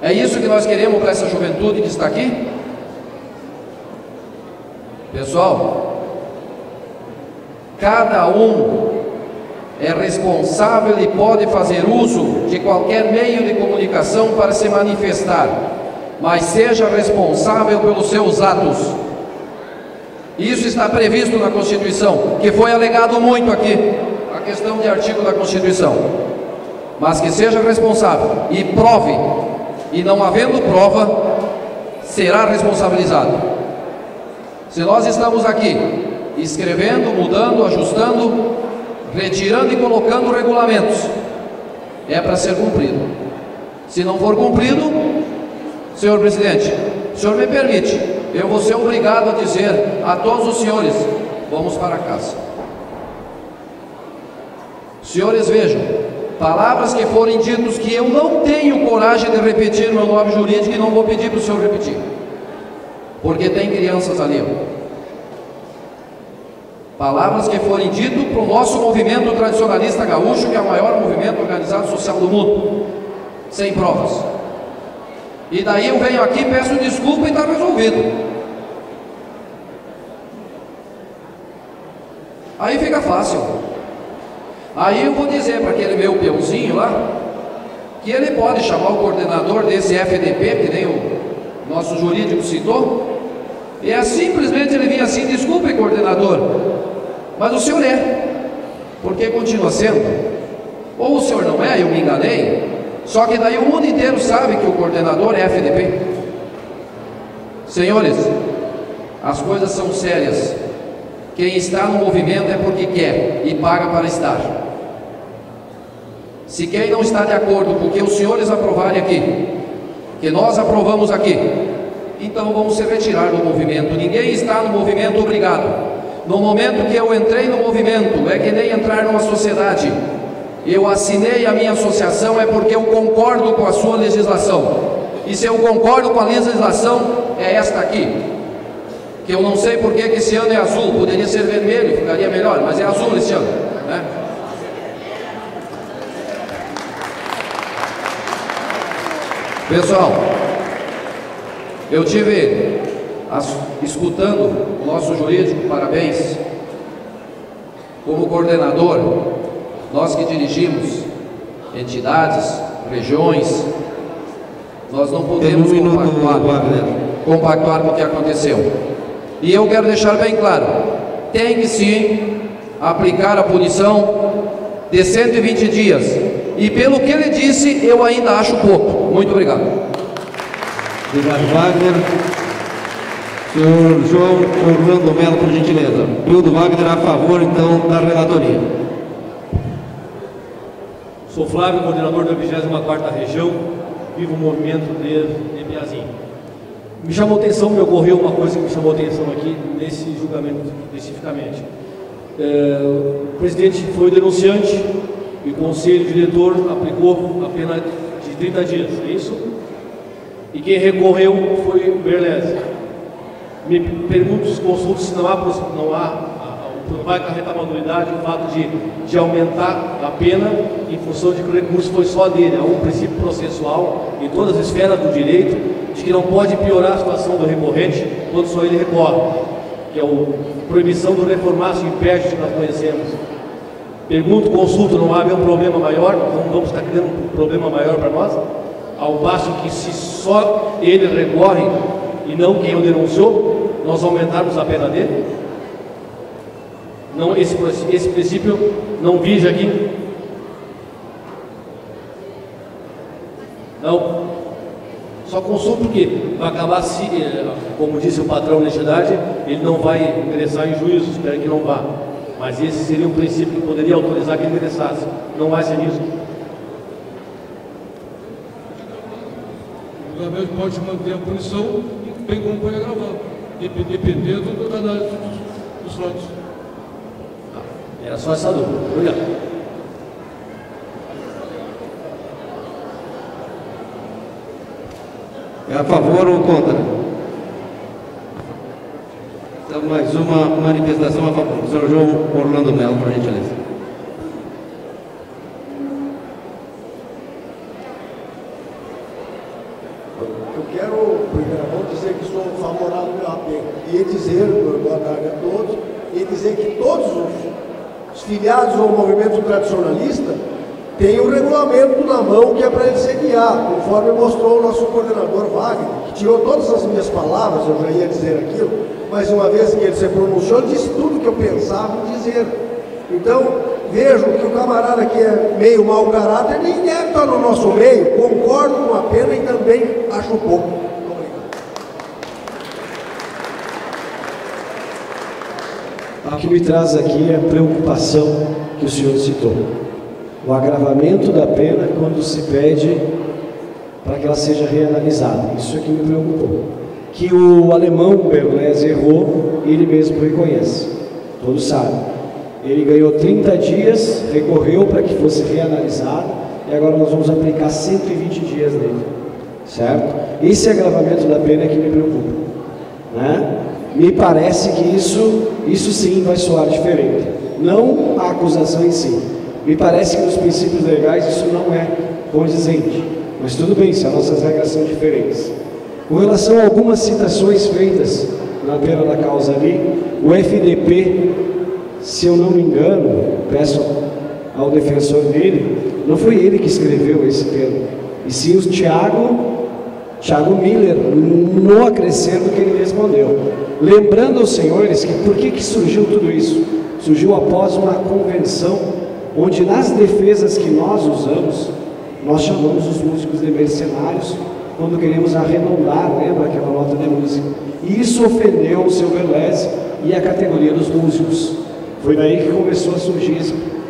É isso que nós queremos para essa juventude que está aqui? Pessoal, cada um é responsável e pode fazer uso de qualquer meio de comunicação para se manifestar, mas seja responsável pelos seus atos. Isso está previsto na Constituição, que foi alegado muito aqui, a questão de artigo da Constituição. Mas que seja responsável e prove, e não havendo prova, será responsabilizado. Se nós estamos aqui escrevendo, mudando, ajustando, retirando e colocando regulamentos, é para ser cumprido. Se não for cumprido, senhor presidente, o senhor me permite, eu vou ser obrigado a dizer a todos os senhores: vamos para casa. Senhores, vejam, palavras que forem ditas que eu não tenho coragem de repetir no meu nome jurídico, e não vou pedir para o senhor repetir, porque tem crianças ali. Palavras que forem ditas para o nosso movimento tradicionalista gaúcho, que é o maior movimento organizado social do mundo, sem provas. E daí eu venho aqui, peço desculpa e está resolvido. Aí fica fácil. Aí eu vou dizer para aquele meu peãozinho lá, que ele pode chamar o coordenador desse FDP, que nem o nosso jurídico citou, e é simplesmente ele vir assim: desculpe, coordenador, mas o senhor é, porque continua sendo. Ou o senhor não é, eu me enganei, só que daí o mundo inteiro sabe que o coordenador é FDP. Senhores, as coisas são sérias. Quem está no movimento é porque quer e paga para estar. Se quem não está de acordo com o que os senhores aprovarem aqui, que nós aprovamos aqui, então vamos se retirar do movimento. Ninguém está no movimento obrigado. No momento que eu entrei no movimento, é que nem entrar numa sociedade. Eu assinei a minha associação é porque eu concordo com a sua legislação. E se eu concordo com a legislação, é esta aqui, que eu não sei porque que esse ano é azul, poderia ser vermelho, ficaria melhor, mas é azul esse ano, né? Pessoal, Eu tive escutando o nosso jurídico, parabéns, como coordenador, nós que dirigimos entidades, regiões, nós não podemos compactuar com o que aconteceu. E eu quero deixar bem claro, tem que sim aplicar a punição de 120 dias. E pelo que ele disse, eu ainda acho pouco. Muito obrigado. Obrigado, Wagner. Senhor João Orlando Melo, por gentileza. Hildo Wagner a favor, então, da relatoria. Sou Flávio, coordenador da 24ª Região, vivo o movimento de Piazinho. Me chamou atenção, me ocorreu uma coisa que me chamou atenção aqui, nesse julgamento especificamente. O presidente foi denunciante e o conselho diretor aplicou a pena de 30 dias, é isso? E quem recorreu foi o Berlese. Me pergunto, consulto se não vai acarretar uma nulidade o fato de aumentar a pena em função de que o recurso foi só dele. Há um princípio processual em todas as esferas do direito de que não pode piorar a situação do recorrente quando só ele recorre, que é a proibição do reformácio impede que nós conhecemos. Pergunto, consulto, não há um problema maior, não vamos estar criando um problema maior para nós, ao passo que se só ele recorre e não quem o denunciou, nós aumentarmos a pena dele? Não, esse princípio não vige aqui? Não. Só consulto porque vai acabar, se, como disse o patrão na entidade, ele não vai ingressar em juízo, espero que não vá. Mas esse seria um princípio que poderia autorizar que ele ingressasse. Não vai ser nisso. O julgamento pode manter a punição, bem como pode agravar, dependendo da análise dos fatos. Era só essa dúvida. Obrigado. É a favor ou contra? Então, mais uma manifestação a favor. Senhor João Orlando Melo, por gentileza. Eu quero, primeiramente, dizer que sou favorável à pena. E dizer, boa tarde a todos, e dizer que todos os filiados ao movimento tradicionalista têm um regulamento na mão que é para ele se guiar, conforme mostrou o nosso coordenador Wagner, que tirou todas as minhas palavras, eu já ia dizer aquilo, mas uma vez que ele se pronunciou, ele disse tudo que eu pensava em dizer. Então, vejo que o camarada que é meio mau caráter nem deve estar no nosso meio, concordo com a pena e também acho pouco. O que me traz aqui é a preocupação que o senhor citou. O agravamento da pena quando se pede para que ela seja reanalisada. Isso é que me preocupou. Que o alemão Berlese errou, ele mesmo reconhece. Todos sabem. Ele ganhou 30 dias, recorreu para que fosse reanalisado, e agora nós vamos aplicar 120 dias nele. Certo? Esse agravamento da pena é que me preocupa. Né? Me parece que isso sim vai soar diferente. Não a acusação em si. Me parece que nos princípios legais isso não é condizente. Mas tudo bem, se as nossas regras são diferentes. Com relação a algumas citações feitas na pena da causa ali, o FDP, se eu não me engano, peço ao defensor dele, não foi ele que escreveu esse termo, e sim o Thiago Miller, no acrescento que ele respondeu. Lembrando aos senhores que por que surgiu tudo isso? Surgiu após uma convenção onde nas defesas que nós usamos, nós chamamos os músicos de mercenários quando queremos arredondar, lembra aquela nota de música? E isso ofendeu o seu Berlese e a categoria dos músicos. Foi daí que começou a surgir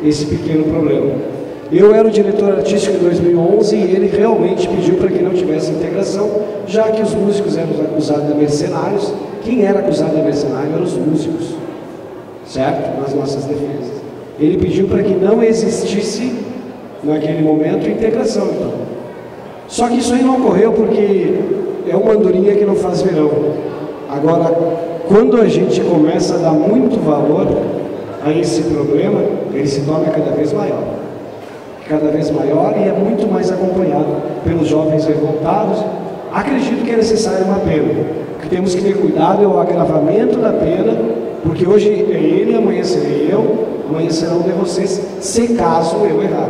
esse pequeno problema. Eu era o diretor artístico em 2011 e ele realmente pediu para que não tivesse integração, já que os músicos eram acusados de mercenários. Quem era acusado de mercenário eram os músicos, certo? Nas nossas defesas. Ele pediu para que não existisse, naquele momento, integração, então. Só que isso aí não ocorreu porque é uma andorinha que não faz verão. Agora, quando a gente começa a dar muito valor a esse problema, ele se torna cada vez maior. Cada vez maior e é muito mais acompanhado pelos jovens revoltados, Acredito que é necessário uma pena. O que temos que ter cuidado é o agravamento da pena, porque hoje é ele, amanhã serei eu, amanhã será um de vocês, se caso eu errar.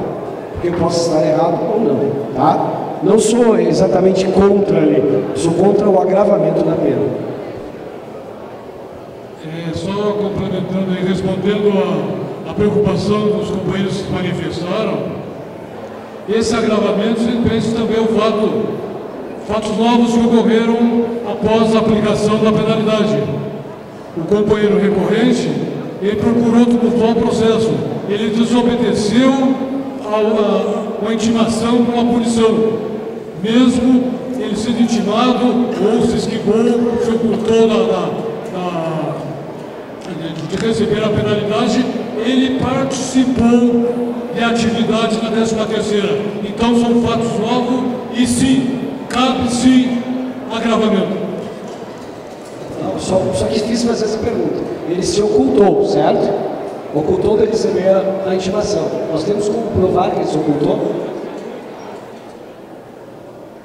Porque eu posso estar errado ou não, tá? Não sou exatamente contra a lei, sou contra o agravamento da pena. Só complementando e respondendo a preocupação dos companheiros que se manifestaram, esse agravamento se prende também o fatos novos que ocorreram após a aplicação da penalidade. O companheiro recorrente, ele procurou tumultuar o processo, ele desobedeceu a intimação com a punição, mesmo ele sendo intimado ou se esquivou, se ocultou de receber a penalidade, ele participou de atividade na 13ª. Então são fatos novos e sim, cabe sim agravamento. Não, só que difícil fazer essa pergunta. Ele se ocultou, certo? Ocultou de receber a intimação. Nós temos como provar que ele se ocultou?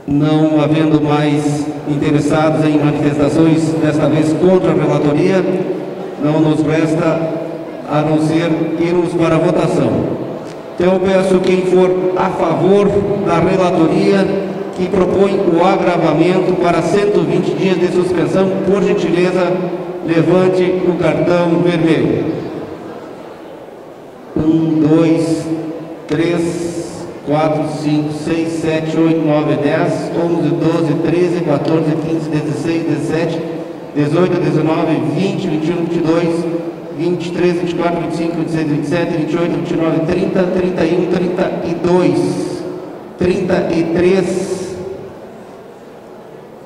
Não havendo mais interessados em manifestações, desta vez contra a relatoria, não nos resta a não ser irmos para a votação. Então eu peço quem for a favor da relatoria que propõe o agravamento para 120 dias de suspensão, por gentileza, levante o cartão vermelho. 1, 2, 3, 4, 5, 6, 7, 8, 9, 10, 11, 12, 13, 14, 15, 16, 17, 18, 19, 20, 21, 22, 23, 24, 25, 26, 27, 28, 29, 30, 31, 32, 33,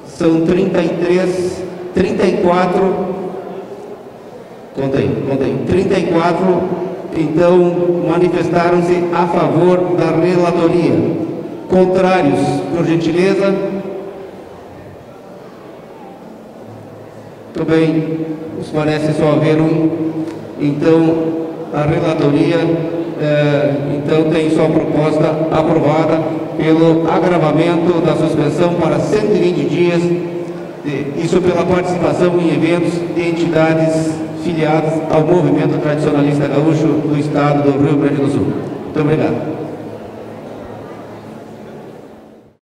são 33, 34, contei, 34, então manifestaram-se a favor da relatoria. Contrários, por gentileza. Muito bem, nos parece só haver um. Então, a relatoria então tem sua proposta aprovada pelo agravamento da suspensão para 120 dias, isso pela participação em eventos de entidades filiadas ao movimento tradicionalista gaúcho do estado do Rio Grande do Sul. Muito obrigado.